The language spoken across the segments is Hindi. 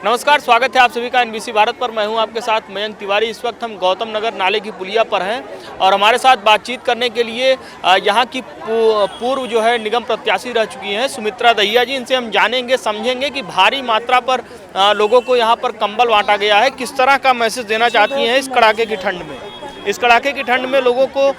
नमस्कार, स्वागत है आप सभी का एनबीसी भारत पर। मैं हूं आपके साथ मयंक तिवारी। इस वक्त हम गौतम नगर नाले की पुलिया पर हैं और हमारे साथ बातचीत करने के लिए यहां की पूर्व जो है निगम प्रत्याशी रह चुकी हैं सुमित्रा दहिया जी। इनसे हम जानेंगे समझेंगे कि भारी मात्रा पर लोगों को यहां पर कंबल बांटा गया है, किस तरह का मैसेज देना चाहती हैं इस कड़ाके की ठंड में। इस कड़ाके की ठंड में लोगों को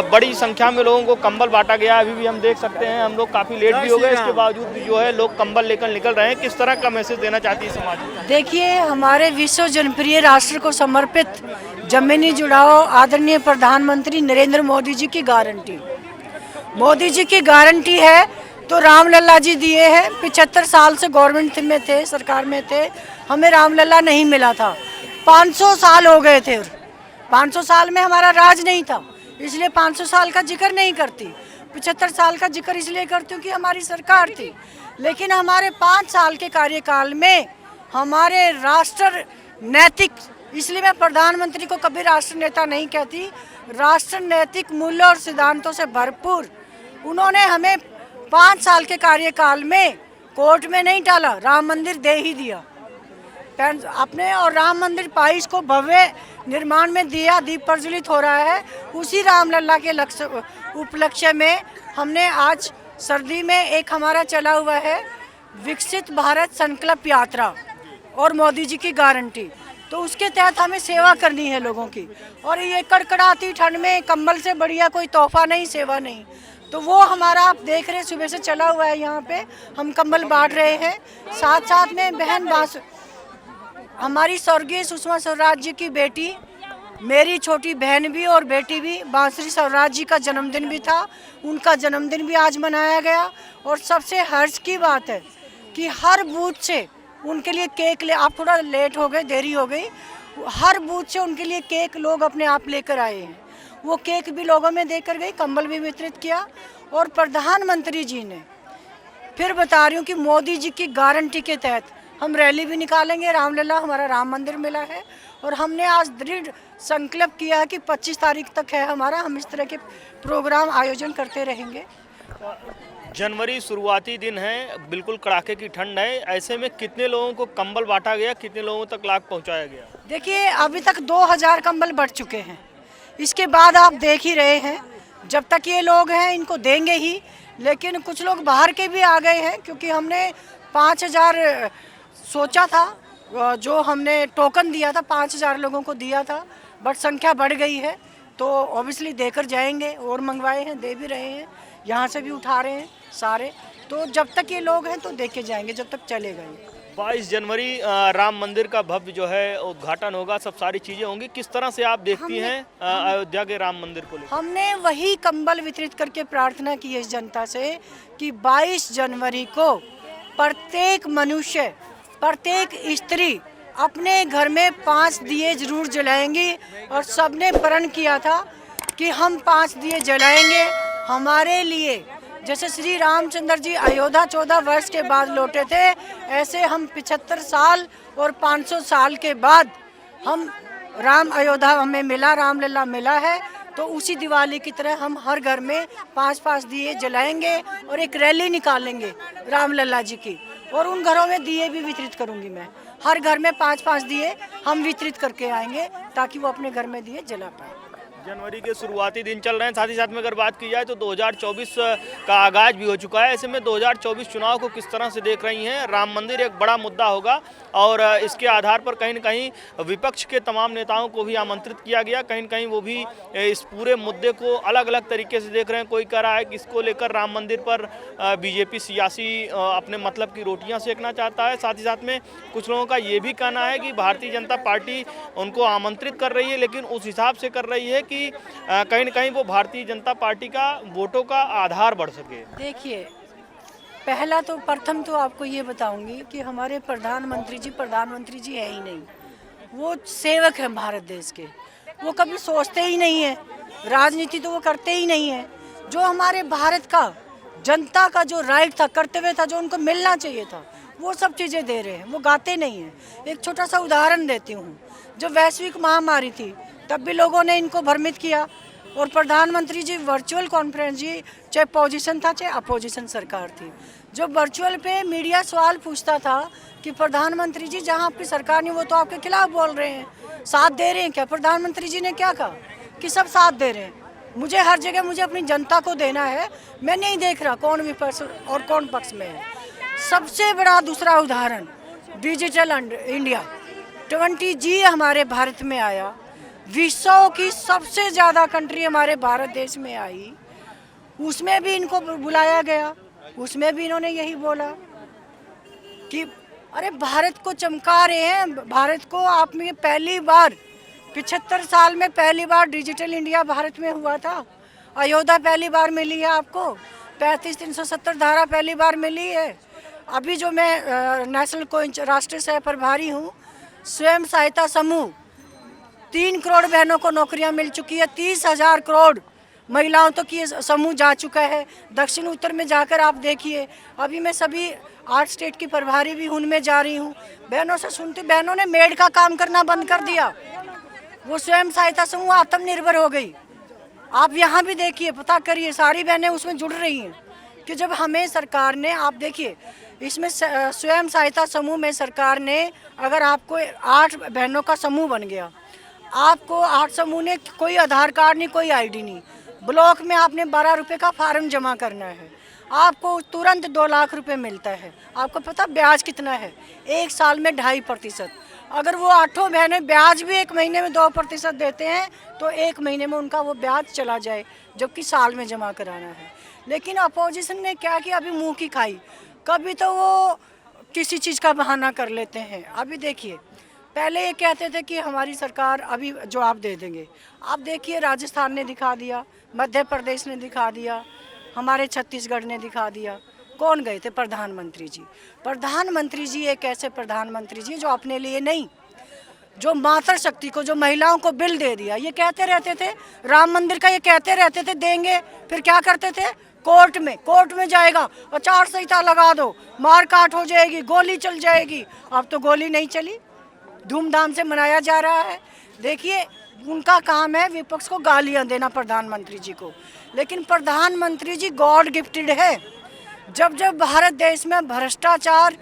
बड़ी संख्या में लोगों को कंबल बांटा गया। अभी भी हम देख सकते हैं, हम लोग काफ़ी लेट भी हो गए, इसके बावजूद भी जो है लोग कंबल लेकर निकल रहे हैं। किस तरह का मैसेज देना चाहती है समाज में? देखिए, हमारे विश्व जनप्रिय राष्ट्र को समर्पित जमीनी जुड़ाव आदरणीय प्रधानमंत्री नरेंद्र मोदी जी की गारंटी, मोदी जी की गारंटी है तो रामलला जी दिए हैं। 75 साल से गवर्नमेंट में थे, सरकार में थे, हमें रामलला नहीं मिला था। 500 साल हो गए थे, 500 साल में हमारा राज नहीं था, इसलिए 500 साल का जिक्र नहीं करती। 75 साल का जिक्र इसलिए करती हूँ कि हमारी सरकार थी। लेकिन हमारे 5 साल के कार्यकाल में हमारे राष्ट्र नैतिक, इसलिए मैं प्रधानमंत्री को कभी राष्ट्र नेता नहीं कहती, राष्ट्र नैतिक मूल्यों और सिद्धांतों से भरपूर उन्होंने हमें 5 साल के कार्यकाल में कोर्ट में नहीं डाला, राम मंदिर दे ही दिया अपने। और राम मंदिर 22 को भव्य निर्माण में दिया, दीप प्रज्वलित हो रहा है। उसी रामलला के उपलक्ष्य में हमने आज सर्दी में एक हमारा चला हुआ है विकसित भारत संकल्प यात्रा और मोदी जी की गारंटी, तो उसके तहत हमें सेवा करनी है लोगों की। और ये कड़कड़ाती ठंड में कंबल से बढ़िया कोई तोहफा नहीं, सेवा नहीं। तो वो हमारा आप देख रहे हैं सुबह से चला हुआ है, यहाँ पे हम कंबल बांट रहे हैं। साथ साथ में बहन हमारी स्वर्गीय सुषमा स्वराज जी की बेटी, मेरी छोटी बहन भी और बेटी भी, बांसुरी स्वराज जी का जन्मदिन भी था, उनका जन्मदिन भी आज मनाया गया। और सबसे हर्ष की बात है कि हर बूथ से उनके लिए केक आप थोड़ा लेट हो गए, देरी हो गई, हर बूथ से उनके लिए केक लोग अपने आप लेकर आए हैं। वो केक भी लोगों में देकर गई, कंबल भी वितरित किया। और प्रधानमंत्री जी ने, फिर बता रही हूँ कि मोदी जी की गारंटी के तहत हम रैली भी निकालेंगे। रामलला हमारा राम मंदिर मिला है और हमने आज दृढ़ संकल्प किया है कि 25 तारीख तक है हमारा, हम इस तरह के प्रोग्राम आयोजन करते रहेंगे। जनवरी शुरुआती दिन है, बिल्कुल कड़ाके की ठंड है, ऐसे में कितने लोगों को कंबल बांटा गया, कितने लोगों तक लाभ पहुंचाया गया? देखिए, अभी तक 2000 कंबल बढ़ चुके हैं। इसके बाद आप देख ही रहे हैं, जब तक ये लोग हैं इनको देंगे ही। लेकिन कुछ लोग बाहर के भी आ गए हैं, क्योंकि हमने 5000 सोचा था, जो हमने टोकन दिया था 5000 लोगों को दिया था, बट संख्या बढ़ गई है तो ऑब्वियसली देकर जाएंगे। और मंगवाए हैं, दे भी रहे हैं, यहाँ से भी उठा रहे हैं सारे। तो जब तक ये लोग हैं तो देके जाएंगे, जब तक चलेगा ये। 22 जनवरी राम मंदिर का भव्य जो है उद्घाटन होगा, सब सारी चीज़ें होंगी। किस तरह से आप देखती हैं अयोध्या के राम मंदिर को लेकर? हमने वही कंबल वितरित करके प्रार्थना की है इस जनता से कि 22 जनवरी को प्रत्येक मनुष्य, प्रत्येक स्त्री अपने घर में 5 दिए जरूर जलाएंगी। और सबने प्रण किया था कि हम 5 दिए जलाएंगे हमारे लिए। जैसे श्री रामचंद्र जी अयोध्या 14 वर्ष के बाद लौटे थे, ऐसे हम 75 साल और 500 साल के बाद हम राम अयोध्या हमें मिला, रामलला मिला है। तो उसी दिवाली की तरह हम हर घर में 5-5 दिए जलाएंगे और एक रैली निकालेंगे रामलला जी की। और उन घरों में दिए भी वितरित करूंगी मैं, हर घर में 5-5 दिए हम वितरित करके आएंगे ताकि वो अपने घर में दिए जला पाए। जनवरी के शुरुआती दिन चल रहे हैं, साथ ही साथ में अगर बात की जाए तो 2024 का आगाज भी हो चुका है। ऐसे में 2024 चुनाव को किस तरह से देख रही हैं? राम मंदिर एक बड़ा मुद्दा होगा और इसके आधार पर कहीं न कहीं विपक्ष के तमाम नेताओं को भी आमंत्रित किया गया, कहीं न कहीं वो भी इस पूरे मुद्दे को अलग अलग तरीके से देख रहे हैं। कोई कह रहा है कि इसको लेकर राम मंदिर पर बीजेपी सियासी अपने मतलब की रोटियाँ सेकना चाहता है। साथ ही साथ में कुछ लोगों का ये भी कहना है कि भारतीय जनता पार्टी उनको आमंत्रित कर रही है, लेकिन उस हिसाब से कर रही है कि कहीं न कहीं वो भारतीय जनता पार्टी का वोटों का आधार बढ़ सके। देखिए, प्रथम तो आपको ये बताऊंगी कि हमारे प्रधानमंत्री जी है ही नहीं, वो सेवक हैं भारत देश के। वो कभी सोचते ही नहीं है, राजनीति तो वो करते ही नहीं है। जो हमारे भारत का जनता का जो राइट था, कर्तव्य था, जो उनको मिलना चाहिए था, वो सब चीज़ें दे रहे हैं, वो गाते नहीं हैं। एक छोटा सा उदाहरण देती हूँ, जो वैश्विक महामारी थी तब भी लोगों ने इनको भ्रमित किया और प्रधानमंत्री जी वर्चुअल कॉन्फ्रेंस जी, चाहे पोजीशन था चाहे अपोजिशन सरकार थी, जो वर्चुअल पे मीडिया सवाल पूछता था कि प्रधानमंत्री जी जहाँ आपकी सरकार नहीं वो तो आपके खिलाफ बोल रहे हैं, साथ दे रहे हैं क्या? प्रधानमंत्री जी ने क्या कहा कि सब साथ दे रहे हैं। मुझे हर जगह मुझे अपनी जनता को देना है, मैं नहीं देख रहा कौन विपक्ष और कौन पक्ष में है। सबसे बड़ा दूसरा उदाहरण डिजिटल इंडिया 20G हमारे भारत में आया, विश्व की सबसे ज़्यादा कंट्री हमारे भारत देश में आई, उसमें भी इनको बुलाया गया, उसमें भी इन्होंने यही बोला कि अरे भारत को चमका रहे हैं, भारत को आप में पहली बार 75 साल में पहली बार डिजिटल इंडिया भारत में हुआ था। अयोध्या पहली बार मिली है आपको, 35-370 धारा पहली बार मिली है। अभी जो मैं नेशनल को राष्ट्रीय सह प्रभारी हूँ, स्वयं सहायता समूह 3 करोड़ बहनों को नौकरियाँ मिल चुकी है, 30,000 करोड़ महिलाओं तक ये समूह जा चुका है। दक्षिण उत्तर में जाकर आप देखिए, अभी मैं सभी 8 स्टेट की प्रभारी भी उनमें जा रही हूँ, बहनों से सुनती, बहनों ने मेड का काम करना बंद कर दिया, वो स्वयं सहायता समूह आत्मनिर्भर हो गई। आप यहाँ भी देखिए, पता करिए, सारी बहनें उसमें जुड़ रही हैं कि जब हमें सरकार ने, आप देखिए इसमें स्वयं सहायता समूह में सरकार ने, अगर आपको 8 बहनों का समूह बन गया, आपको 8 समूह ने कोई आधार कार्ड नहीं, कोई ID नहीं, ब्लॉक में आपने 12 रुपये का फार्म जमा करना है, आपको तुरंत 2 लाख रुपए मिलता है। आपको पता ब्याज कितना है? 1 साल में 2.5%। अगर वो 8 बहनें ब्याज भी 1 महीने में 2% देते हैं तो 1 महीने में उनका वो ब्याज चला जाए, जबकि साल में जमा कराना है। लेकिन अपोजिशन ने क्या किया? अभी मुँह की खाई, कभी तो वो किसी चीज़ का बहाना कर लेते हैं। अभी देखिए, पहले ये कहते थे कि हमारी सरकार अभी जवाब दे देंगे, आप देखिए राजस्थान ने दिखा दिया, मध्य प्रदेश ने दिखा दिया, हमारे छत्तीसगढ़ ने दिखा दिया। कौन गए थे? प्रधानमंत्री जी। प्रधानमंत्री जी एक ऐसे प्रधानमंत्री जी जो अपने लिए नहीं, जो मातृशक्ति को, जो महिलाओं को बिल दे दिया। ये कहते रहते थे राम मंदिर का, ये कहते रहते थे देंगे, फिर क्या करते थे? कोर्ट में जाएगा, आचार संहिता लगा दो, मार काट हो जाएगी, गोली चल जाएगी। अब तो गोली नहीं चली, धूमधाम से मनाया जा रहा है। देखिए, उनका काम है विपक्ष को गालियां देना प्रधानमंत्री जी को, लेकिन प्रधानमंत्री जी गॉड गिफ्टेड है। जब जब भारत देश में भ्रष्टाचार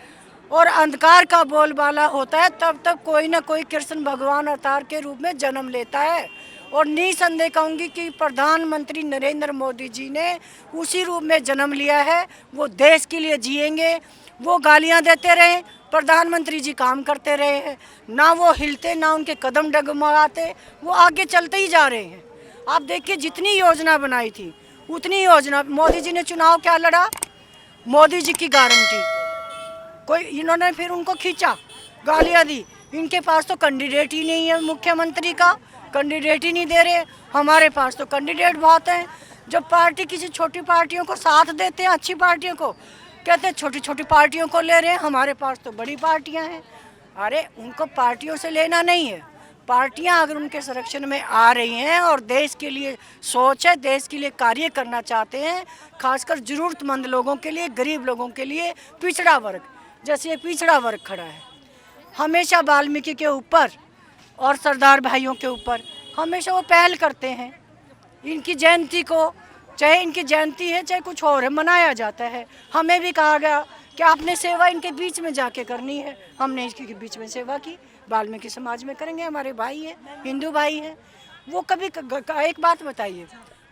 और अंधकार का बोलबाला होता है, तब तब कोई ना कोई कृष्ण भगवान अवतार के रूप में जन्म लेता है। और निसंदेह कहूँगी कि प्रधानमंत्री नरेंद्र मोदी जी ने उसी रूप में जन्म लिया है। वो देश के लिए जिएंगे, वो गालियाँ देते रहे, प्रधानमंत्री जी काम करते रहे हैं, ना वो हिलते, ना उनके कदम डगमगाते, वो आगे चलते ही जा रहे हैं। आप देखिए, जितनी योजना बनाई थी उतनी योजना, मोदी जी ने चुनाव क्या लड़ा? मोदी जी की गारंटी, कोई इन्होंने फिर उनको खींचा, गालियाँ दी। इनके पास तो कैंडिडेट ही नहीं है, मुख्यमंत्री का कैंडिडेट ही नहीं दे रहे। हमारे पास तो कैंडिडेट बहुत हैं। जब पार्टी किसी छोटी पार्टियों को साथ देते हैं, अच्छी पार्टियों को, कहते हैं छोटी छोटी पार्टियों को ले रहे हैं, हमारे पास तो बड़ी पार्टियां हैं। अरे उनको पार्टियों से लेना नहीं है, पार्टियां अगर उनके संरक्षण में आ रही हैं और देश के लिए सोच है, देश के लिए कार्य करना चाहते हैं, खासकर ज़रूरतमंद लोगों के लिए, गरीब लोगों के लिए, पिछड़ा वर्ग, जैसे ये पिछड़ा वर्ग खड़ा है, हमेशा वाल्मीकि के ऊपर और सरदार भाइयों के ऊपर हमेशा वो पहल करते हैं। इनकी जयंती को, चाहे इनकी जयंती है चाहे कुछ और है, मनाया जाता है। हमें भी कहा गया कि आपने सेवा इनके बीच में जाके करनी है, हमने इसके बीच में सेवा की। वाल्मीकि समाज में करेंगे, हमारे भाई हैं, हिंदू भाई हैं। वो कभी एक बात बताइए,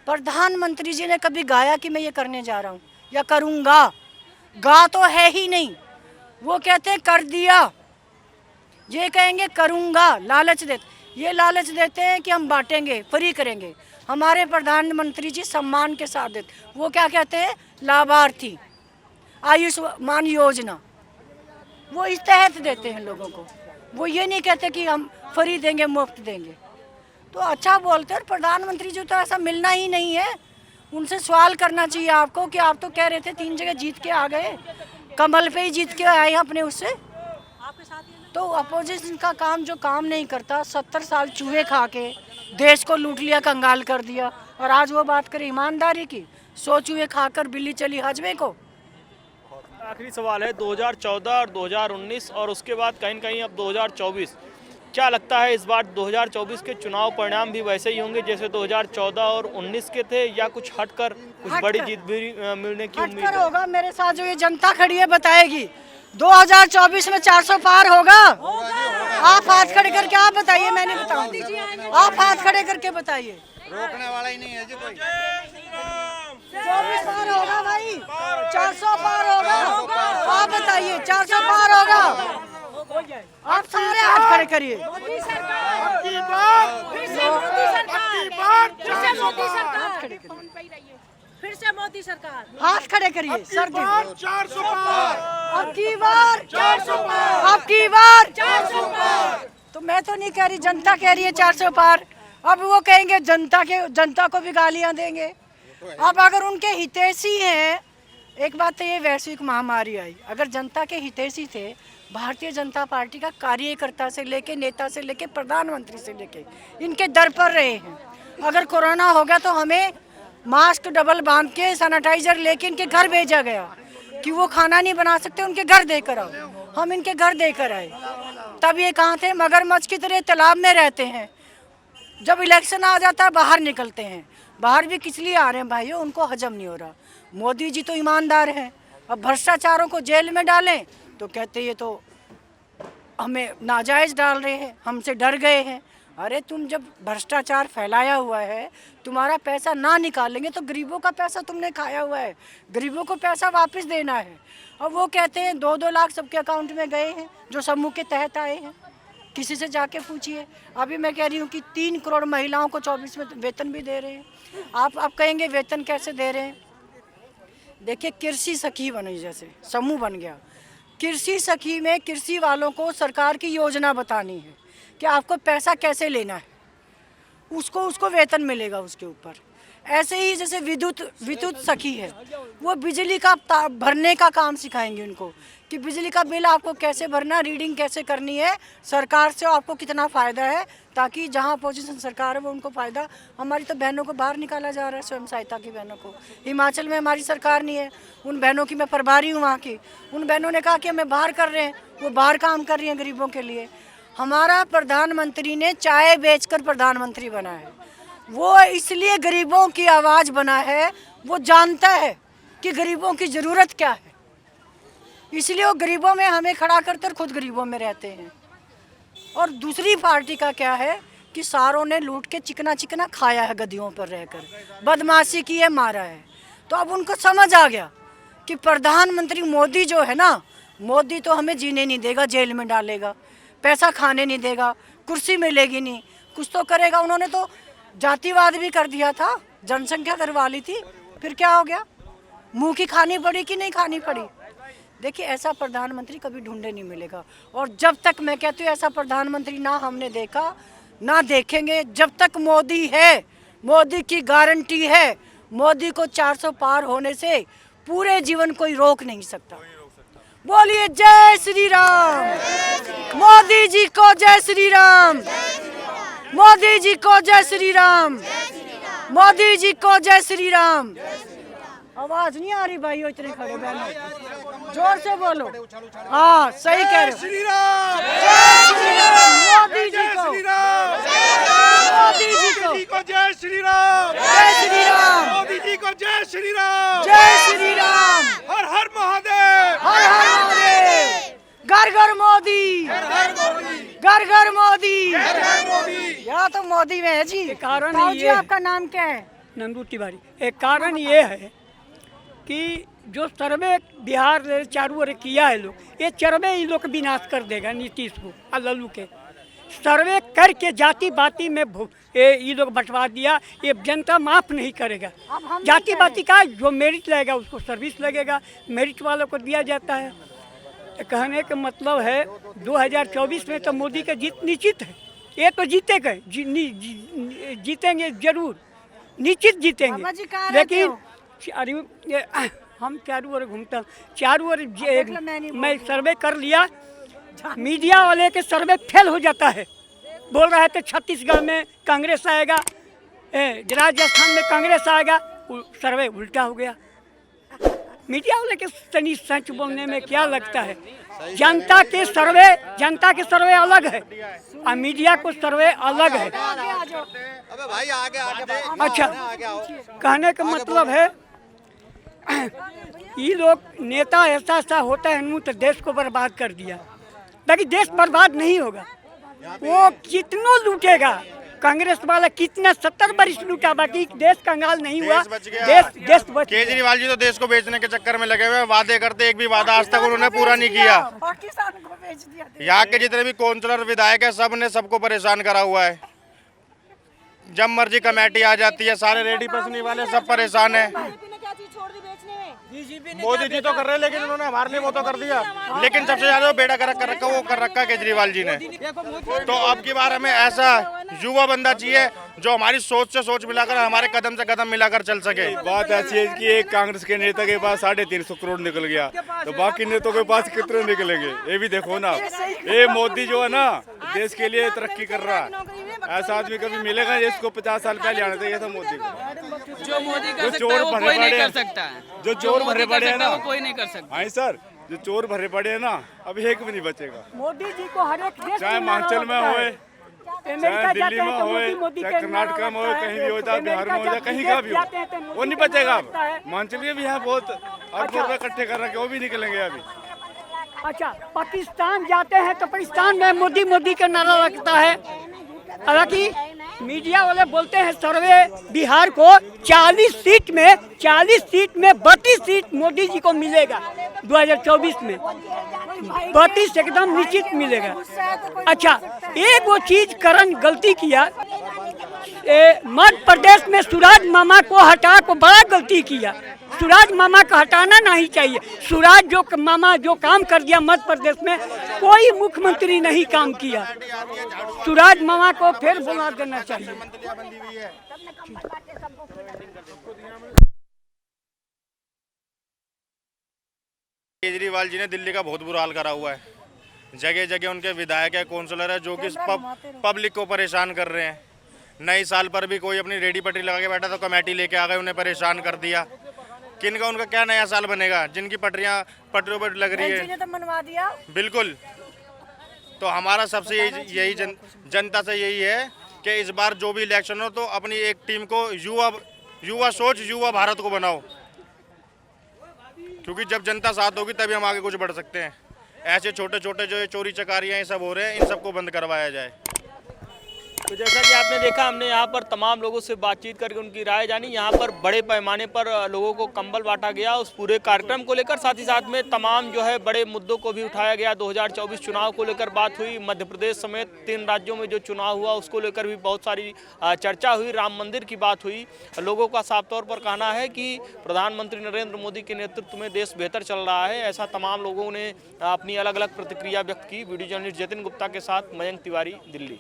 प्रधानमंत्री जी ने कभी गाया कि मैं ये करने जा रहा हूँ या करूँगा? गा तो है ही नहीं, वो कहते हैं कर दिया, ये कहेंगे करूँगा, लालच देते। ये लालच देते हैं कि हम बांटेंगे, फ्री करेंगे। हमारे प्रधानमंत्री जी सम्मान के साथ देते, वो क्या कहते हैं? लाभार्थी आयुष्मान योजना, वो इस तहत देते हैं लोगों को। वो ये नहीं कहते कि हम फ्री देंगे, मुफ्त देंगे। तो अच्छा बोलते हैं। प्रधानमंत्री जी तो ऐसा मिलना ही नहीं है। उनसे सवाल करना चाहिए आपको कि आप तो कह रहे थे 3 जगह जीत के आ गए, कमल पे ही जीत के आए अपने उससे। तो अपोजिशन का काम जो काम नहीं करता, 70 साल चूहे खा के देश को लूट लिया, कंगाल कर दिया, और आज वो बात करें ईमानदारी की, 100 चूहे खाकर बिल्ली चली हजमे को। आखिरी सवाल है, 2014 और 2019 और उसके बाद कहीं न कहीं अब 2024, क्या लगता है इस बार 2024 के चुनाव परिणाम भी वैसे ही होंगे जैसे 2014 और 19 के थे, या कुछ हटकर कुछ बड़ी जीत भी मिलने की उम्मीद हटकर है? होगा। मेरे साथ जो ये जनता खड़ी है बताएगी 2024 में 400 पार होगा। आप हाथ खड़े करके आप बताइए, मैं नहीं बताऊंगी। आप हाथ खड़े करके बताइए। रोकने वाला ही नहीं है जी कोई। 24 पार होगा भाई, 400 पार होगा। आप बताइए 400 पार होगा। आप सारे हाथ खड़े करिए। फिर से मोदी सरकार। हाथ खड़े करिए सर जी। 400 पार। अब की बार 400 पार। अब की बार 400 पार। तो मैं तो नहीं कह रही, जनता कह रही है 400 पार। अब वो कहेंगे जनता को भी गालियां देंगे। अब अगर उनके हितैषी हैं, एक बात तो ये वैश्विक महामारी आई, अगर जनता के हितैषी थे, भारतीय जनता पार्टी का कार्यकर्ता से लेके नेता से लेके प्रधानमंत्री से लेके इनके दर पर रहे हैं। अगर कोरोना हो गया तो हमें मास्क डबल बांध के सैनिटाइजर लेके इनके घर भेजा गया कि वो खाना नहीं बना सकते, उनके घर देकर आओ। हम इनके घर देकर आए। तब ये कहाँ थे? मगरमच्छ की तरह तालाब में रहते हैं। जब इलेक्शन आ जाता है बाहर निकलते हैं। बाहर भी किस लिए आ रहे हैं भाइयों? उनको हजम नहीं हो रहा। मोदी जी तो ईमानदार हैं, अब भ्रष्टाचारों को जेल में डालें तो कहते ये तो हमें नाजायज़ डाल रहे हैं, हमसे डर गए हैं। अरे तुम जब भ्रष्टाचार फैलाया हुआ है, तुम्हारा पैसा ना निकालेंगे तो गरीबों का पैसा तुमने खाया हुआ है, गरीबों को पैसा वापस देना है। अब वो कहते हैं 2-2 लाख सबके अकाउंट में गए हैं जो समूह के तहत आए हैं। किसी से जाके पूछिए। अभी मैं कह रही हूँ कि 3 करोड़ महिलाओं को 24 में वेतन भी दे रहे हैं। आप कहेंगे वेतन कैसे दे रहे हैं? देखिए कृषि सखी बनी, जैसे समूह बन गया। कृषि सखी में कृषि वालों को सरकार की योजना बतानी है कि आपको पैसा कैसे लेना है, उसको वेतन मिलेगा उसके ऊपर। ऐसे ही जैसे विद्युत सखी है, वो बिजली का भरने का काम सिखाएंगे उनको कि बिजली का बिल आपको कैसे भरना, रीडिंग कैसे करनी है, सरकार से आपको कितना फ़ायदा है, ताकि जहाँ अपोजिशन सरकार है वो उनको फ़ायदा। हमारी तो बहनों को बाहर निकाला जा रहा है, स्वयं सहायता की बहनों को। हिमाचल में हमारी सरकार नहीं है, उन बहनों की मैं प्रभारी हूँ वहाँ की। उन बहनों ने कहा कि हमें बाहर कर रहे हैं, वो बाहर काम कर रही हैं गरीबों के लिए। हमारा प्रधानमंत्री ने चाय बेचकर प्रधानमंत्री बना है। वो इसलिए गरीबों की आवाज़ बना है, वो जानता है कि गरीबों की ज़रूरत क्या है, इसलिए वो गरीबों में हमें खड़ा करते और खुद गरीबों में रहते हैं। और दूसरी पार्टी का क्या है कि सारों ने लूट के चिकना चिकना खाया है, गद्दियों पर रहकर बदमाशी की है, मारा है। तो अब उनको समझ आ गया कि प्रधानमंत्री मोदी जो है ना, मोदी तो हमें जीने नहीं देगा, जेल में डालेगा, पैसा खाने नहीं देगा, कुर्सी मिलेगी नहीं, कुछ तो करेगा। उन्होंने तो जातिवाद भी कर दिया था, जनसंख्या करवा ली थी, फिर क्या हो गया? मुंह की खानी पड़ी कि नहीं खानी पड़ी? देखिए ऐसा प्रधानमंत्री कभी ढूंढे नहीं मिलेगा। और जब तक, मैं कहती हूँ, ऐसा प्रधानमंत्री ना हमने देखा ना देखेंगे। जब तक मोदी है, मोदी की गारंटी है, मोदी को 400 पार होने से पूरे जीवन कोई रोक नहीं सकता। बोलिए जय श्री राम, मोदी जी को जय श्री राम, मोदी जी को जय श्री राम, मोदी जी को जय श्री राम। आवाज नहीं आ रही भाइयों, इतने खड़े बहनों, जोर से बोलो। हाँ सही कह रहे हो। श्री राम, मोदी जी को, मोदी जी को जय श्री राम, जय श्री राम, मोदी जी को जय श्री राम, जय श्री राम, हर हर महादेव, हर हर महादेव, घर घर मोदी, घर घर मोदी, यहाँ तो मोदी में है जी। कारण ताऊ जी, ये है। आपका नाम क्या है? नंदू तिवारी। एक कारण ये है कि जो सर्वे बिहार ने चारों ओर किया है लोग, ये सर्वे इन लोग विनाश कर देगा नीतीश को और लल्लू के। सर्वे करके जाति बाती में ये लोग बंटवा दिया, ये जनता माफ नहीं करेगा। अब हम जाति बाती का जो मेरिट लगेगा उसको सर्विस लगेगा, मेरिट वालों को दिया जाता है। कहने का मतलब है 2024 में तो मोदी का जीत निश्चित है। ये तो जीतेगा, जीतेंगे जरूर, निश्चित जीतेंगे। बाबा जी कहाँ रहते हो? लेकिन हम चारों ओर घूमता हूँ, चारों ओर नहीं मैं सर्वे कर लिया, मीडिया वाले के सर्वे फेल हो जाता है। बोल रहे थे छत्तीसगढ़ में कांग्रेस आएगा, राजस्थान में कांग्रेस आएगा, सर्वे उल्टा हो गया। मीडिया वाले के तनी सच बोलने में क्या लगता है? जनता के सर्वे अलग है और मीडिया को सर्वे अलग है। अबे भाई आगे आगे अच्छा, कहने का मतलब है ये लोग नेता ऐसा होता है नू तो देश को बर्बाद कर दिया, ताकि देश बर्बाद नहीं होगा। वो कितनों लूटेगा, कांग्रेस वाला कितना 70 वर्ष लूटा, बाकी देश कंगाल नहीं हुआ। देश बच गया। केजरीवाल जी तो देश को बेचने के चक्कर में लगे हुए हैं, वादे करते एक भी वादा आज तक उन्होंने पूरा नहीं किया। पाकिस्तान को बेच दिया। यहाँ के जितने भी काउंसलर विधायक है सब ने सबको परेशान करा हुआ है। जब मर्जी कमेटी आ जाती है, सारे रेडी पसनी वाले सब परेशान है। बीजेपी ने क्या चीज छोड़ दी बेचने में? मोदी जी तो कर रहे हैं, लेकिन उन्होंने हमारे लिए वो तो कर दिया। लेकिन सबसे ज्यादा बेड़ा कर रखा वो कर रखा केजरीवाल जी ने। तो अब की बार हमें ऐसा युवा बंदा चाहिए जो हमारी सोच से सोच मिलाकर, हमारे कदम से कदम मिलाकर चल सके। बात ऐसी है कि एक कांग्रेस के नेता के पास 350 करोड़ निकल गया, तो बाकी नेताओं के पास कितने निकलेंगे ये भी देखो ना। ये मोदी जो है ना देश के लिए तरक्की कर रहा है। ऐसा आदमी कभी मिलेगा जिसको 50 साल पहले आना चाहिए था मोदी को। जो मोदी कर जो सकता चोर है वो भरे कोई नहीं पड़े कर हैं, सकता है। जो चोर भरे पड़े हैं ना, वो कोई नहीं कर सकता। हाँ सर, जो चोर भरे पड़े हैं ना अब एक भी नहीं बचेगा। मोदी जी को हर एक देश चाहे में नारा हिमाचल में लगता होए, है। अमेरिका चाहे जाते दिल्ली हैं में तो होए, मोदी चाहे के कर्नाटक नारा में हो, लगता है। कहीं भी हो, चाहे बिहार में हो, चाहे कहीं का भी जाते हैं तो हो, वो मोदी नहीं का बचेगा। नारा लगता है। हिमाचल के भी यहाँ बहुत अरबों इकट्ठे कर रखे, वो भी निकलेंगे अभी। अच्छा, पाकिस्तान जाते हैं तो पाकिस्तान में मोदी का नारा लगता है। हालांकि मीडिया वाले बोलते हैं सर्वे बिहार को 40 सीट में 32 सीट मोदी जी को मिलेगा 2024 में। 32 एकदम निश्चित मिलेगा। अच्छा, एक वो चीज करण गलती किया, मध्य प्रदेश में सूरज मामा को हटा को बड़ा गलती किया। सूरज मामा को हटाना नहीं चाहिए। सूरज जो मामा जो काम कर दिया मध्य प्रदेश में, कोई मुख्यमंत्री नहीं काम किया। सूरज मामा को फिर बुला देना चाहिए। केजरीवाल जी ने दिल्ली का बहुत बुरा हाल करा हुआ है। जगह जगह उनके विधायक है, काउंसलर है जो कि पब्लिक को परेशान कर रहे हैं। नए साल पर भी कोई अपनी रेडी पटरी लगा के बैठा तो कमेटी लेके आ गए, उन्हें परेशान कर दिया। किनका उनका क्या नया साल बनेगा जिनकी पटरियों पर लग रही है। तो मनवा दिया। बिल्कुल। तो हमारा सबसे यही जनता से यही है कि इस बार जो भी इलेक्शन हो तो अपनी एक टीम को युवा सोच युवा भारत को बनाओ, क्योंकि जब जनता साथ होगी तभी हम आगे कुछ बढ़ सकते हैं। ऐसे छोटे छोटे जो चोरी चकारियाँ ये सब हो रहे हैं, इन सबको बंद करवाया जाए। तो जैसा कि आपने देखा, हमने यहाँ पर तमाम लोगों से बातचीत करके उनकी राय जानी। यहाँ पर बड़े पैमाने पर लोगों को कंबल बांटा गया उस पूरे कार्यक्रम को लेकर। साथ ही साथ में तमाम जो है बड़े मुद्दों को भी उठाया गया। 2024 चुनाव को लेकर बात हुई। मध्य प्रदेश समेत 3 राज्यों में जो चुनाव हुआ उसको लेकर भी बहुत सारी चर्चा हुई। राम मंदिर की बात हुई। लोगों का साफ तौर पर कहना है कि प्रधानमंत्री नरेंद्र मोदी के नेतृत्व में देश बेहतर चल रहा है। ऐसा तमाम लोगों ने अपनी अलग अलग प्रतिक्रिया व्यक्त की। वीडियो जर्नलिस्ट जतिन गुप्ता के साथ मयंक तिवारी, दिल्ली।